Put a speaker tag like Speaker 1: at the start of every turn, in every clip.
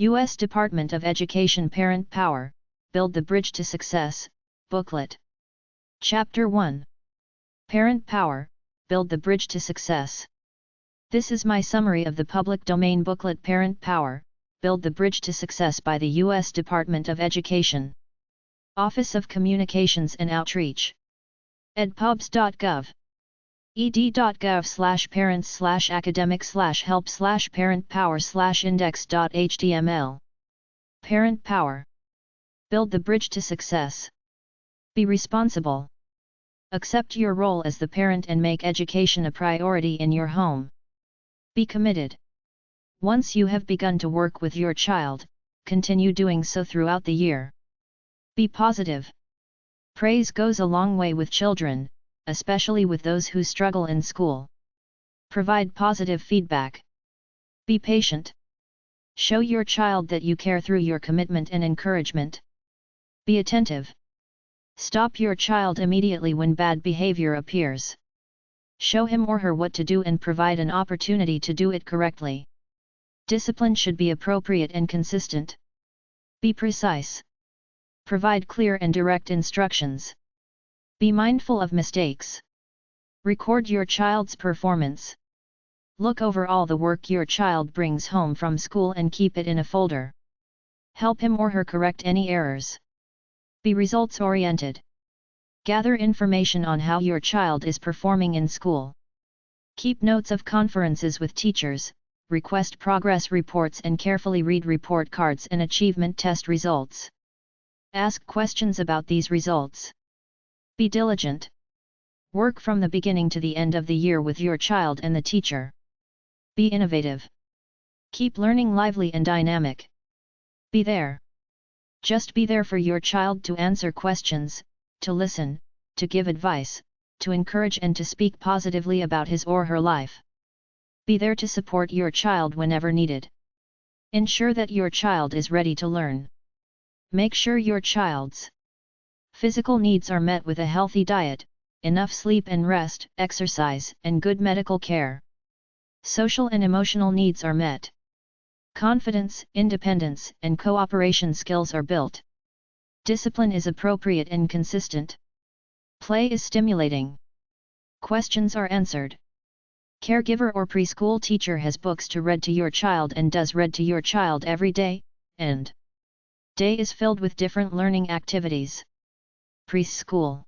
Speaker 1: U.S. Department of Education Parent Power, Build the Bridge to Success, Booklet. Chapter 1. Parent Power, Build the Bridge to Success. This is my summary of the public domain booklet Parent Power, Build the Bridge to Success by the U.S. Department of Education. Office of Communications and Outreach. edpubs.gov. ed.gov/parents/academic/help/parent-power/index.html. Parent Power. Build the bridge to success. Be responsible. Accept your role as the parent and make education a priority in your home. Be committed. Once you have begun to work with your child, continue doing so throughout the year. Be positive. Praise goes a long way with children, especially with those who struggle in school. Provide positive feedback. Be patient. Show your child that you care through your commitment and encouragement. Be attentive. Stop your child immediately when bad behavior appears. Show him or her what to do and provide an opportunity to do it correctly. Discipline should be appropriate and consistent. Be precise. Provide clear and direct instructions. Be mindful of mistakes. Record your child's performance. Look over all the work your child brings home from school and keep it in a folder. Help him or her correct any errors. Be results-oriented. Gather information on how your child is performing in school. Keep notes of conferences with teachers, request progress reports and carefully read report cards and achievement test results. Ask questions about these results. Be diligent. Work from the beginning to the end of the year with your child and the teacher. Be innovative. Keep learning lively and dynamic. Be there. Just be there for your child to answer questions, to listen, to give advice, to encourage and to speak positively about his or her life. Be there to support your child whenever needed. Ensure that your child is ready to learn. Make sure your child's physical needs are met with a healthy diet, enough sleep and rest, exercise, and good medical care. Social and emotional needs are met. Confidence, independence, and cooperation skills are built. Discipline is appropriate and consistent. Play is stimulating. Questions are answered. Caregiver or preschool teacher has books to read to your child and does read to your child every day, and day is filled with different learning activities. Preschool.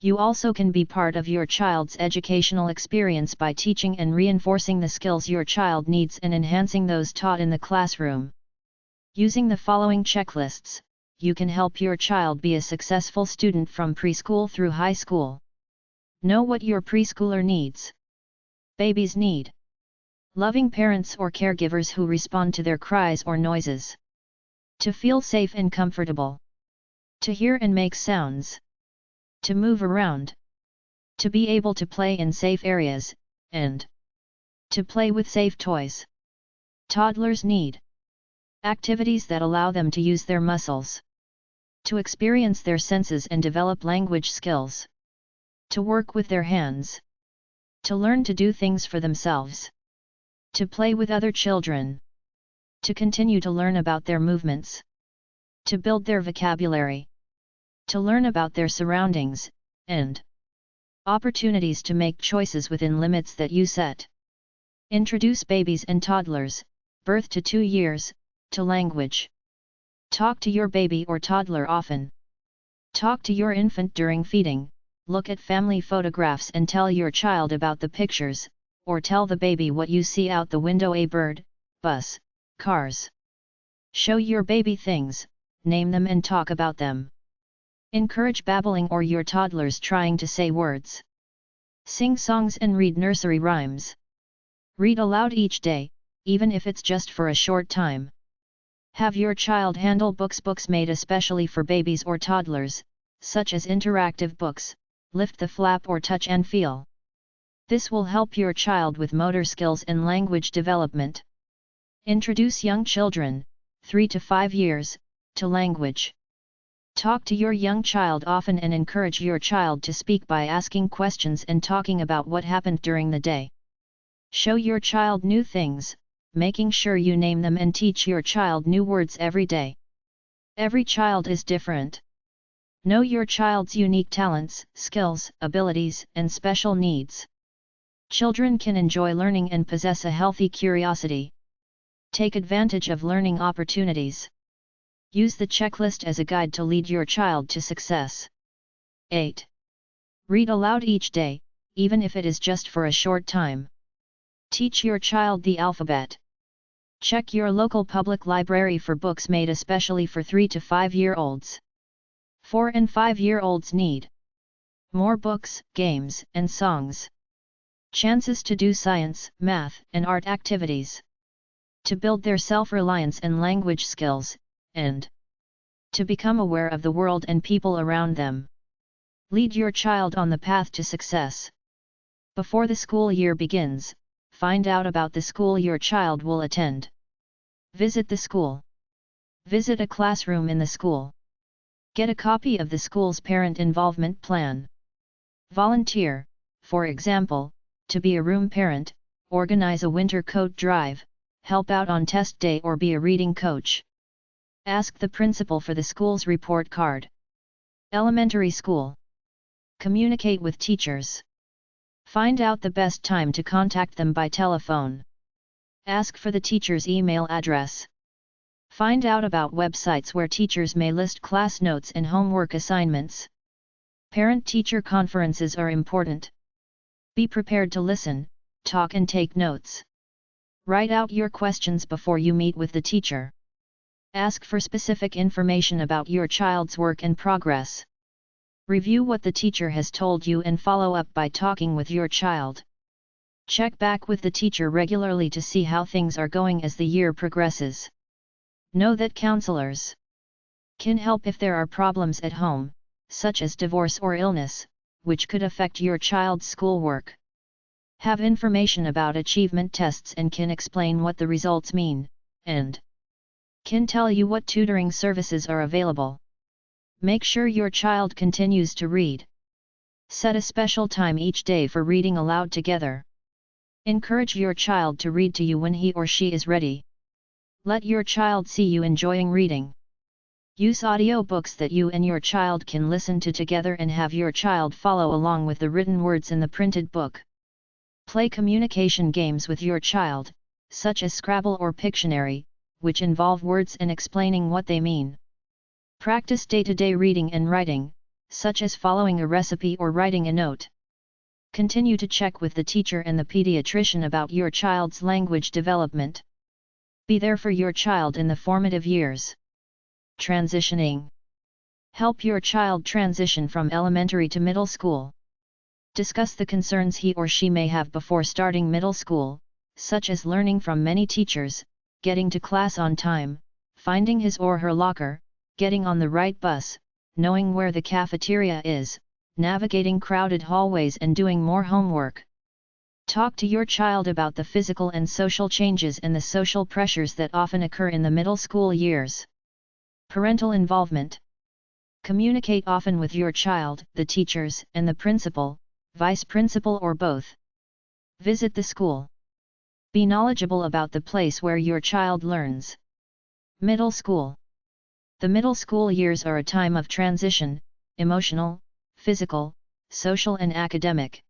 Speaker 1: You also can be part of your child's educational experience by teaching and reinforcing the skills your child needs and enhancing those taught in the classroom. Using the following checklists, you can help your child be a successful student from preschool through high school. Know what your preschooler needs. Babies need loving parents or caregivers who respond to their cries or noises. To feel safe and comfortable. To hear and make sounds. To move around. To be able to play in safe areas, and to play with safe toys. Toddlers need activities that allow them to use their muscles. To experience their senses and develop language skills. To work with their hands. To learn to do things for themselves. To play with other children. To continue to learn about their movements. To build their vocabulary. To learn about their surroundings, and opportunities to make choices within limits that you set. Introduce babies and toddlers, birth to 2 years, to language. Talk to your baby or toddler often. Talk to your infant during feeding, look at family photographs and tell your child about the pictures, or tell the baby what you see out the window: a bird, bus, cars. Show your baby things, name them and talk about them. Encourage babbling or your toddlers trying to say words. Sing songs and read nursery rhymes. Read aloud each day, even if it's just for a short time. Have your child handle books made especially for babies or toddlers, such as interactive books, lift the flap or touch and feel. This will help your child with motor skills and language development. Introduce young children, 3 to 5 years, to language. Talk to your young child often and encourage your child to speak by asking questions and talking about what happened during the day. Show your child new things, making sure you name them and teach your child new words every day. Every child is different. Know your child's unique talents, skills, abilities, and special needs. Children can enjoy learning and possess a healthy curiosity. Take advantage of learning opportunities. Use the checklist as a guide to lead your child to success. 8. Read aloud each day, even if it is just for a short time. Teach your child the alphabet. Check your local public library for books made especially for 3 to 5-year-olds. 4 and 5-year-olds need more books, games, and songs. Chances to do science, math, and art activities. To build their self-reliance and language skills, and to become aware of the world and people around them. Lead your child on the path to success. Before the school year begins, find out about the school your child will attend. Visit the school. Visit a classroom in the school. Get a copy of the school's parent involvement plan. Volunteer, for example, to be a room parent, organize a winter coat drive, help out on test day or be a reading coach. Ask the principal for the school's report card. Elementary school. Communicate with teachers. Find out the best time to contact them by telephone. Ask for the teacher's email address. Find out about websites where teachers may list class notes and homework assignments. Parent-teacher conferences are important. Be prepared to listen, talk and take notes. Write out your questions before you meet with the teacher. Ask for specific information about your child's work and progress. Review what the teacher has told you and follow up by talking with your child. Check back with the teacher regularly to see how things are going as the year progresses. Know that counselors can help if there are problems at home, such as divorce or illness, which could affect your child's schoolwork. Have information about achievement tests and can explain what the results mean, and can tell you what tutoring services are available. Make sure your child continues to read. Set a special time each day for reading aloud together. Encourage your child to read to you when he or she is ready. Let your child see you enjoying reading. Use audiobooks that you and your child can listen to together and have your child follow along with the written words in the printed book. Play communication games with your child, such as Scrabble or Pictionary, which involve words and explaining what they mean. Practice day-to-day reading and writing, such as following a recipe or writing a note. Continue to check with the teacher and the pediatrician about your child's language development. Be there for your child in the formative years. Transitioning. Help your child transition from elementary to middle school. Discuss the concerns he or she may have before starting middle school, such as learning from many teachers, getting to class on time, finding his or her locker, getting on the right bus, knowing where the cafeteria is, navigating crowded hallways and doing more homework. Talk to your child about the physical and social changes and the social pressures that often occur in the middle school years. Parental involvement. Communicate often with your child, the teachers, and the principal, vice principal or both. Visit the school. Be knowledgeable about the place where your child learns. Middle school. The middle school years are a time of transition, emotional, physical, social and academic.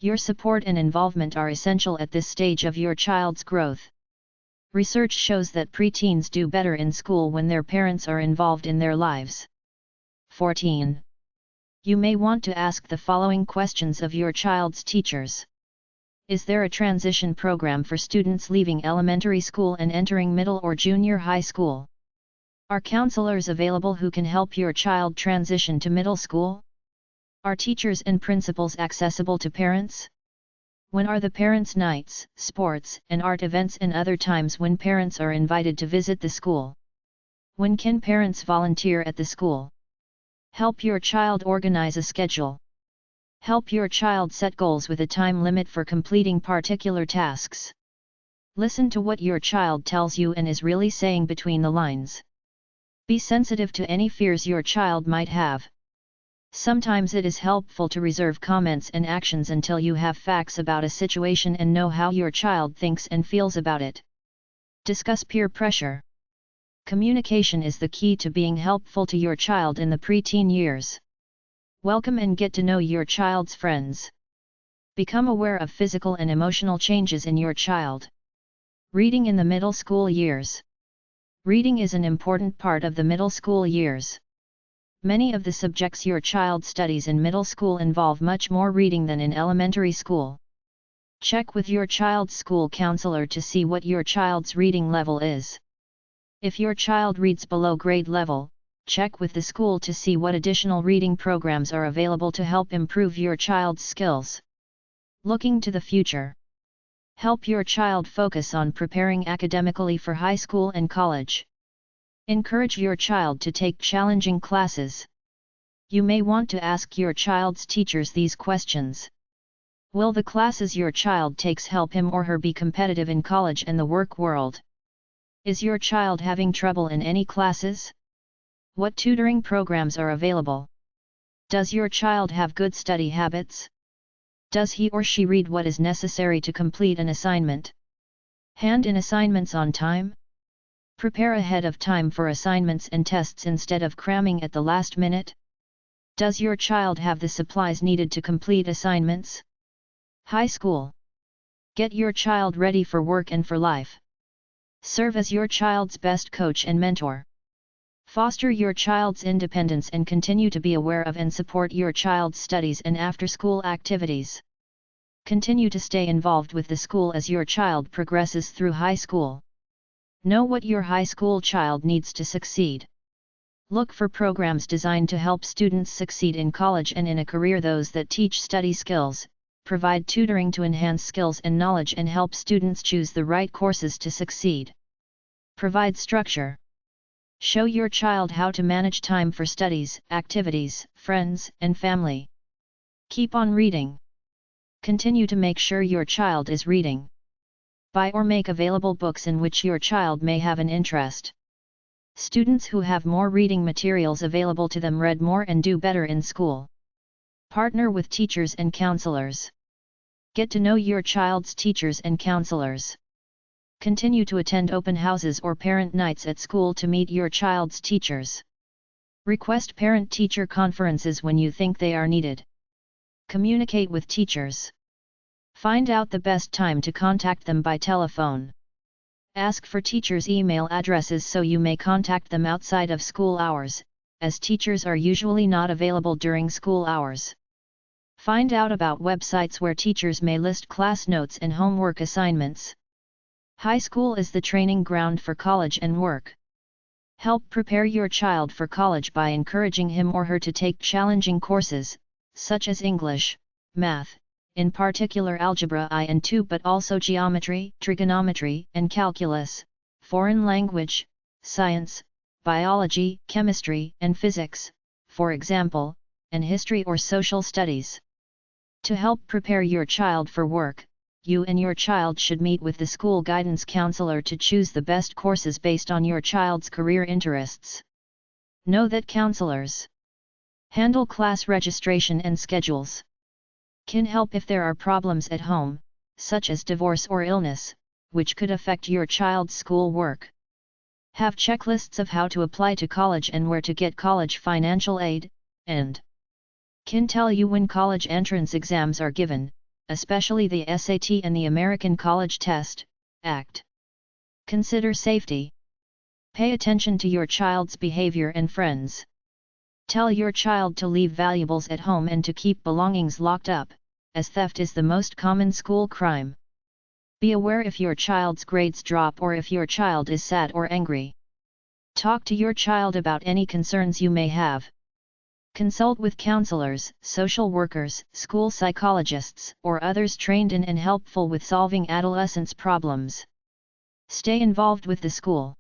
Speaker 1: Your support and involvement are essential at this stage of your child's growth. Research shows that preteens do better in school when their parents are involved in their lives. 14. You may want to ask the following questions of your child's teachers. Is there a transition program for students leaving elementary school and entering middle or junior high school? Are counselors available who can help your child transition to middle school? Are teachers and principals accessible to parents? When are the parents' nights, sports, and art events and other times when parents are invited to visit the school? When can parents volunteer at the school? Help your child organize a schedule. Help your child set goals with a time limit for completing particular tasks. Listen to what your child tells you and is really saying between the lines. Be sensitive to any fears your child might have. Sometimes it is helpful to reserve comments and actions until you have facts about a situation and know how your child thinks and feels about it. Discuss peer pressure. Communication is the key to being helpful to your child in the preteen years. Welcome and get to know your child's friends. Become aware of physical and emotional changes in your child. Reading in the middle school years. Reading is an important part of the middle school years. Many of the subjects your child studies in middle school involve much more reading than in elementary school. Check with your child's school counselor to see what your child's reading level is. If your child reads below grade level, check with the school to see what additional reading programs are available to help improve your child's skills. Looking to the future. Help your child focus on preparing academically for high school and college. Encourage your child to take challenging classes. You may want to ask your child's teachers these questions. Will the classes your child takes help him or her be competitive in college and the work world? Is your child having trouble in any classes? What tutoring programs are available? Does your child have good study habits? Does he or she read what is necessary to complete an assignment? Hand in assignments on time? Prepare ahead of time for assignments and tests instead of cramming at the last minute? Does your child have the supplies needed to complete assignments? High school. Get your child ready for work and for life. Serve as your child's best coach and mentor. Foster your child's independence and continue to be aware of and support your child's studies and after-school activities. Continue to stay involved with the school as your child progresses through high school. Know what your high school child needs to succeed. Look for programs designed to help students succeed in college and in a career. Those that teach study skills, provide tutoring to enhance skills and knowledge and help students choose the right courses to succeed. Provide structure. Show your child how to manage time for studies, activities, friends, and family. Keep on reading. Continue to make sure your child is reading. Buy or make available books in which your child may have an interest. Students who have more reading materials available to them read more and do better in school. Partner with teachers and counselors. Get to know your child's teachers and counselors. Continue to attend open houses or parent nights at school to meet your child's teachers. Request parent-teacher conferences when you think they are needed. Communicate with teachers. Find out the best time to contact them by telephone. Ask for teachers' email addresses so you may contact them outside of school hours, as teachers are usually not available during school hours. Find out about websites where teachers may list class notes and homework assignments. High school is the training ground for college and work. Help prepare your child for college by encouraging him or her to take challenging courses, such as English, math, in particular algebra 1 and 2, but also geometry, trigonometry, and calculus, foreign language, science, biology, chemistry, and physics, for example, and history or social studies. To help prepare your child for work, you and your child should meet with the school guidance counselor to choose the best courses based on your child's career interests. Know that counselors handle class registration and schedules. Can help if there are problems at home, such as divorce or illness, which could affect your child's school work. Have checklists of how to apply to college and where to get college financial aid, and can tell you when college entrance exams are given, especially the SAT and the American College Test, ACT. Consider safety. Pay attention to your child's behavior and friends. Tell your child to leave valuables at home and to keep belongings locked up, as theft is the most common school crime. Be aware if your child's grades drop or if your child is sad or angry. Talk to your child about any concerns you may have. Consult with counselors, social workers, school psychologists, or others trained in and helpful with solving adolescents' problems. Stay involved with the school.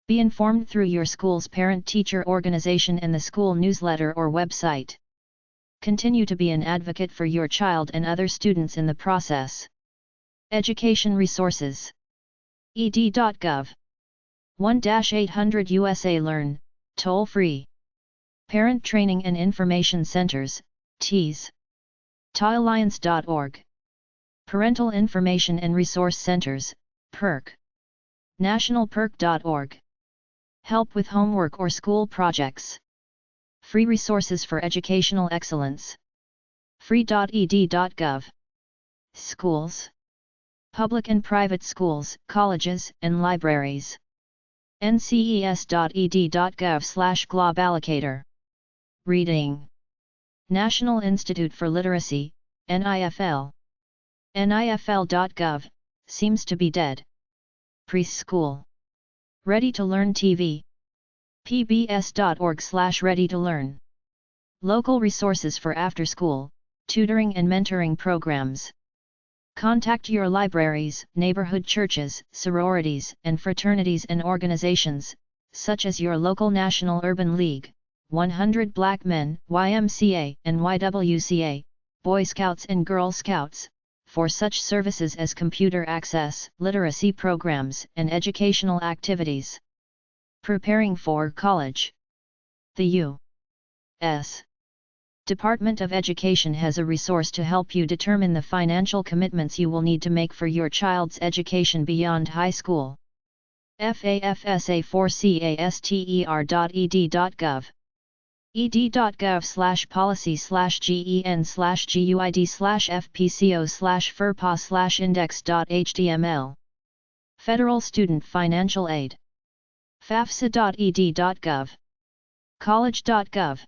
Speaker 1: Be informed through your school's parent-teacher organization and the school newsletter or website. Continue to be an advocate for your child and other students in the process. Education resources. ed.gov. 1-800 USA Learn, toll-free. Parent Training and Information Centers, TIES. TAalliance.org. Parental Information and Resource Centers, PERC. nationalperk.org. Help with homework or school projects. Free resources for educational excellence. free.ed.gov. Schools. Public and private schools, colleges, and libraries. nces.ed.gov/globallocator. Reading. National Institute for Literacy, NIFL. NIFL.gov, seems to be dead. Preschool. Ready to Learn TV. pbs.org/ready to learn. Local resources for after-school, tutoring and mentoring programs. Contact your libraries, neighborhood churches, sororities, and fraternities and organizations, such as your local National Urban League, 100 Black Men, YMCA and YWCA, Boy Scouts and Girl Scouts, for such services as computer access, literacy programs, and educational activities. Preparing for college. The U.S. Department of Education has a resource to help you determine the financial commitments you will need to make for your child's education beyond high school. FAFSA4CASTER.ed.gov. ed.gov/policy/GEN/GUID/FPCO/FERPA/index.html. Federal Student Financial Aid. FAFSA.ed.gov. College.gov.